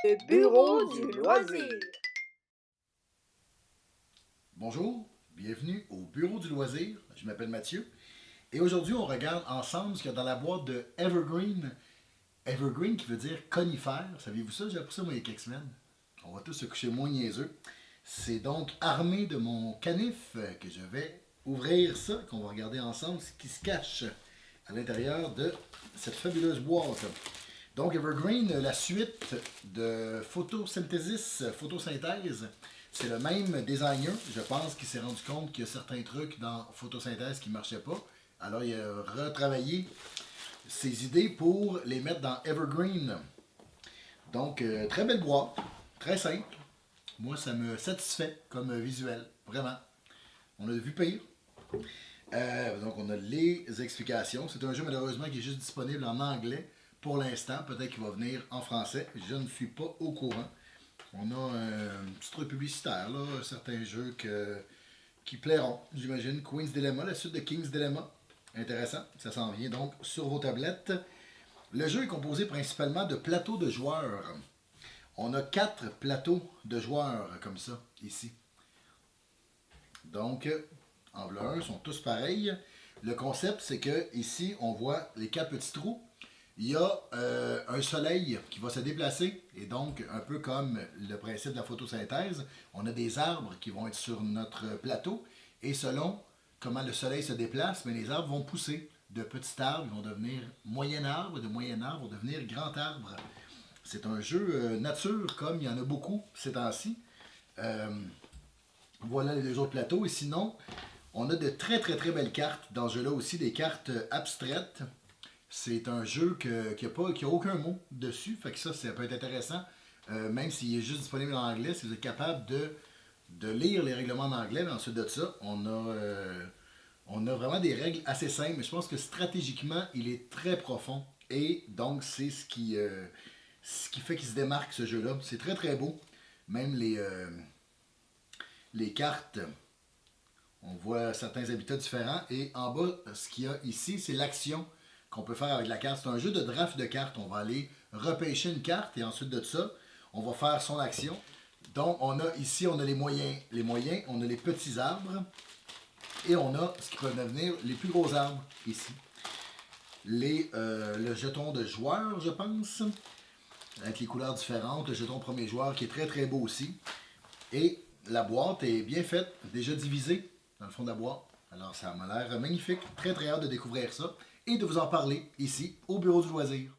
Le bureau du loisir. Bonjour, bienvenue au bureau du loisir. Je m'appelle Mathieu et aujourd'hui on regarde ensemble ce qu'il y a dans la boîte de Evergreen. Evergreen qui veut dire conifère. Saviez-vous ça? J'ai appris ça moi il y a quelques semaines. On va tous se coucher moins niaiseux. C'est donc armé de mon canif que je vais ouvrir ça, qu'on va regarder ensemble ce qui se cache à l'intérieur de cette fabuleuse boîte. Donc Evergreen, la suite de photosynthèse, c'est le même designer. Je pense qu'il s'est rendu compte qu'il y a certains trucs dans photosynthèse qui ne marchaient pas. Alors il a retravaillé ses idées pour les mettre dans Evergreen. Donc très belle boîte, très simple. Moi ça me satisfait comme visuel, vraiment. On a vu pire. Donc on a les explications. C'est un jeu malheureusement qui est juste disponible en anglais pour l'instant. Peut-être qu'il va venir en français. Je ne suis pas au courant. On a un petit truc publicitaire, là, certains jeux qui plairont, j'imagine. Queen's Dilemma, la suite de King's Dilemma. Intéressant, ça s'en vient donc sur vos tablettes. Le jeu est composé principalement de plateaux de joueurs. On a 4 plateaux de joueurs comme ça, ici. Donc, en bleu, ils sont tous pareils. Le concept, c'est que ici, on voit les 4 petits trous. Il y a un soleil qui va se déplacer, et donc, un peu comme le principe de la photosynthèse, on a des arbres qui vont être sur notre plateau, et selon comment le soleil se déplace, mais les arbres vont pousser. De petits arbres ils vont devenir moyen arbre, de moyen arbre vont devenir grand arbre. C'est un jeu nature, comme il y en a beaucoup ces temps-ci. Euh, voilà les 2 autres plateaux, et sinon, on a de très très très belles cartes dans ce jeu-là aussi, des cartes abstraites. C'est un jeu qui a aucun mot dessus, fait que ça peut être intéressant. Même s'il est juste disponible en anglais, si vous êtes capable de lire les règlements en anglais, mais ensuite de ça, on a vraiment des règles assez simples, mais je pense que stratégiquement, il est très profond. Et donc, c'est ce qui fait qu'il se démarque ce jeu-là. C'est très très beau. Même les cartes, on voit certains habitats différents. Et en bas, ce qu'il y a ici, c'est l'action qu'on peut faire avec la carte. C'est un jeu de draft de cartes. On va aller repêcher une carte et ensuite de ça, on va faire son action. Donc, on a les moyens. Les moyens, on a les petits arbres et on a ce qui peut devenir les plus gros arbres ici. Le jeton de joueur, je pense, avec les couleurs différentes. Le jeton premier joueur qui est très très beau aussi. Et la boîte est bien faite, déjà divisée dans le fond de la boîte. Alors ça m'a l'air magnifique. Très très hâte de découvrir ça et de vous en parler ici au bureau du loisir.